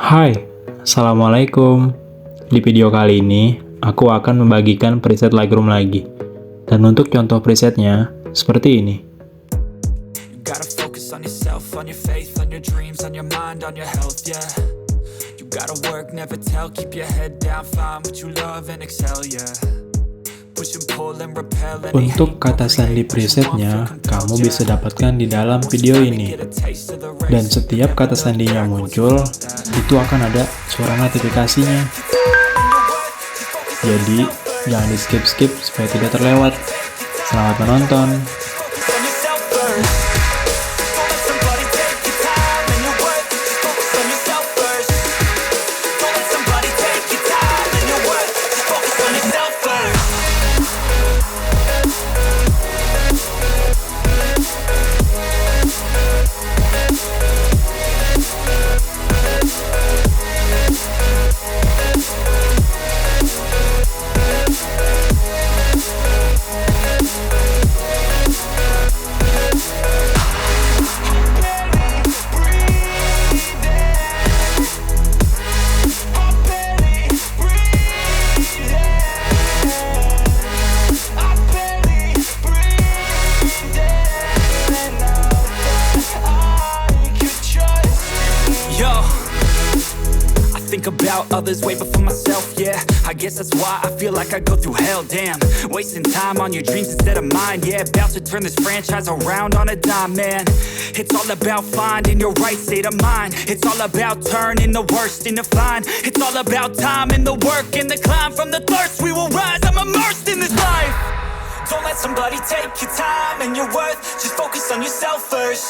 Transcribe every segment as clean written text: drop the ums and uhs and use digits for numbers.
Hai, Assalamualaikum. Di video kali ini, aku akan membagikan preset Lightroom lagi. Dan untuk contoh presetnya, seperti ini. Gotta focus on yourself, on your faith, on your dreams, on your mind, on your health, yeah. You gotta work, never tell, keep your head down, find what you love and excel, yeah. Push and pull and repel any Untuk kata sandi presetnya, kamu bisa dapatkan di dalam video ini. Dan setiap kata sandinya muncul, itu akan ada suara notifikasinya. Jadi, jangan di skip-skip supaya tidak terlewat. Selamat menonton! Think about others way before myself, yeah. I guess that's why I feel like I go through hell, damn. Wasting time on your dreams instead of mine, yeah. About to turn this franchise around on a dime, man. It's all about finding your right state of mind. It's all about turning the worst into fine. It's all about time and the work and the climb. From the thirst we will rise, I'm immersed in this life. Don't let somebody take your time and your worth. Just focus on yourself first.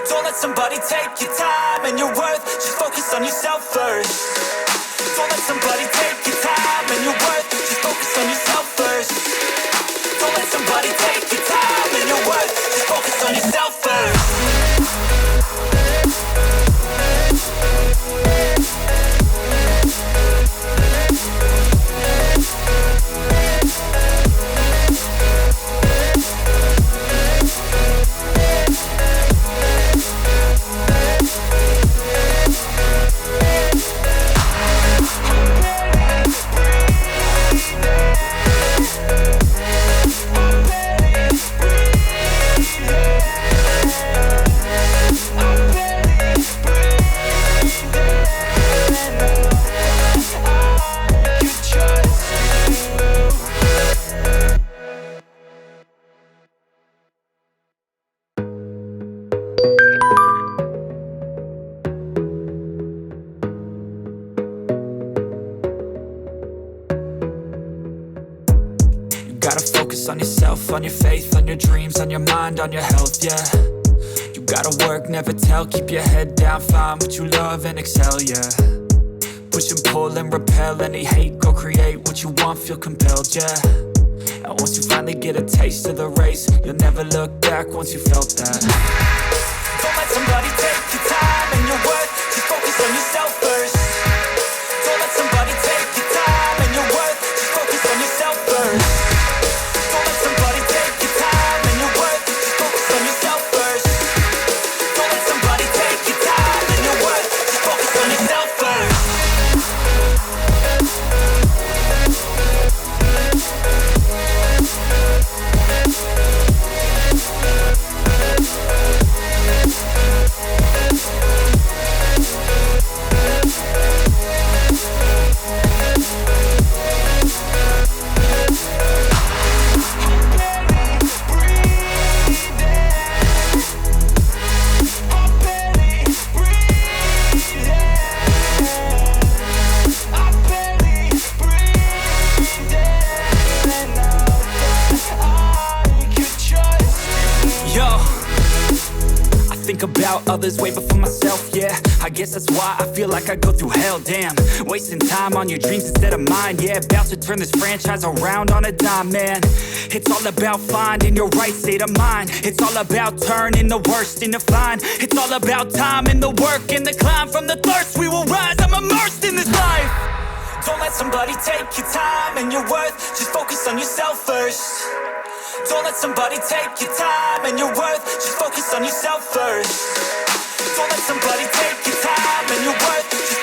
Don't let somebody take your time and your worth. Just focus on yourself first. Don't let somebody take your time and your worth. Just focus on yourself first. Don't let somebody take your time and your worth. Just focus on yourself first. Gotta focus on yourself, on your faith, on your dreams, on your mind, on your health, yeah. You gotta work, never tell, keep your head down, find what you love and excel, yeah. Push and pull and repel any hate, go create what you want, feel compelled, yeah. And once you finally get a taste of the race, you'll never look back once you felt that. Don't let somebody take your time and your worth, just focus on yourself first. Don't let somebody take your time and your worth, just focus on yourself first. Don't let somebody take your time and your worth, just focus on yourself first. Don't let somebody take your time and your worth, just focus on yourself first. Think about others way before myself, yeah. I guess that's why I feel like I go through hell, damn. Wasting time on your dreams instead of mine, yeah. About to turn this franchise around on a dime, man. It's all about finding your right state of mind. It's all about turning the worst into fine. It's all about time and the work and the climb. From the thirst we will rise, I'm immersed in this life. Don't let somebody take your time and your worth. Just focus on yourself first. Don't let somebody take your time and your worth. Just focus on yourself first. Don't let somebody take your time and your worth. Just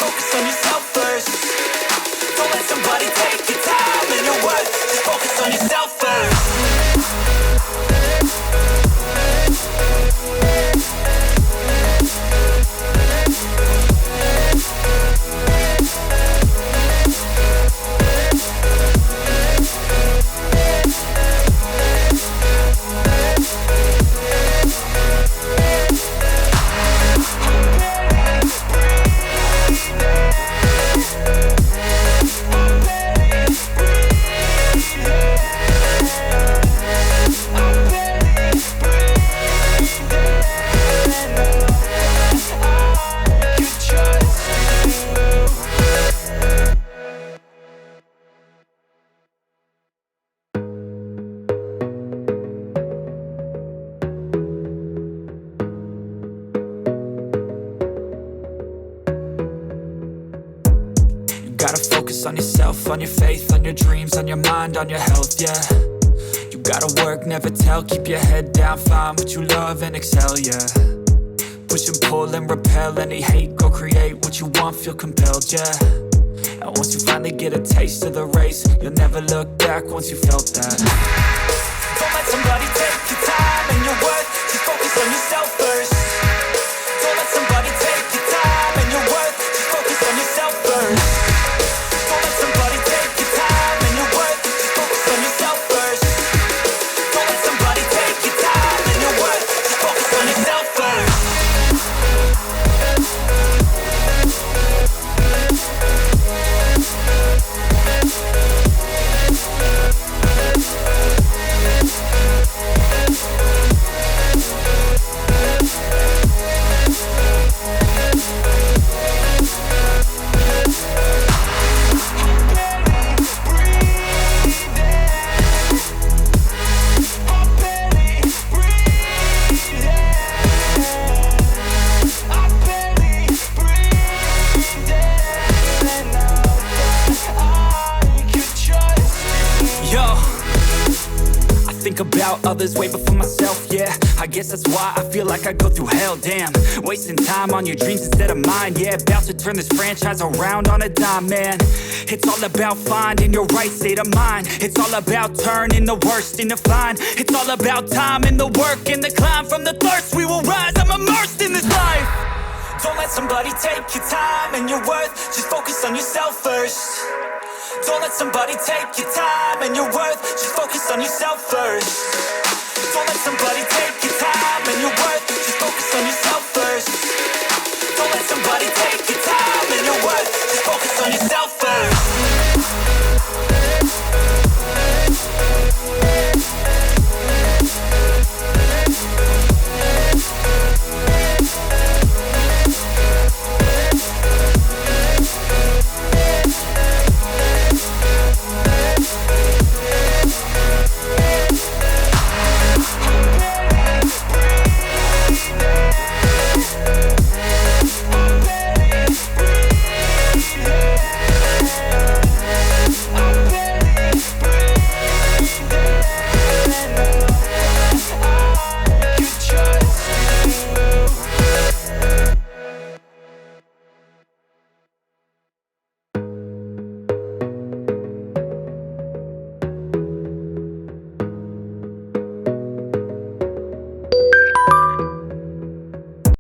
focus on yourself, on your faith, on your dreams, on your mind, on your health, yeah. You gotta work, never tell, keep your head down, find what you love and excel, yeah. Push and pull and repel any hate, go create what you want, feel compelled, yeah. And once you finally get a taste of the race, you'll never look back once you felt that. Don't let somebody take your time and your worth, just focus on yourself first. Don't let somebody take your time and your worth, just focus on yourself first. Don't let somebody take your time and your worth, just focus on yourself first. Don't let somebody take your time and your worth, just focus on yourself first. Think about others way before myself, yeah. I guess that's why I feel like I go through hell, damn. Wasting time on your dreams instead of mine, yeah. About to turn this franchise around on a dime, man. It's all about finding your right state of mind. It's all about turning the worst into fine. It's all about time and the work and the climb. From the thirst we will rise, I'm immersed in this life. Don't let somebody take your time and your worth, just focus on yourself first. Don't let somebody take your time and your worth, just focus on yourself first. Don't let somebody take your time and your worth.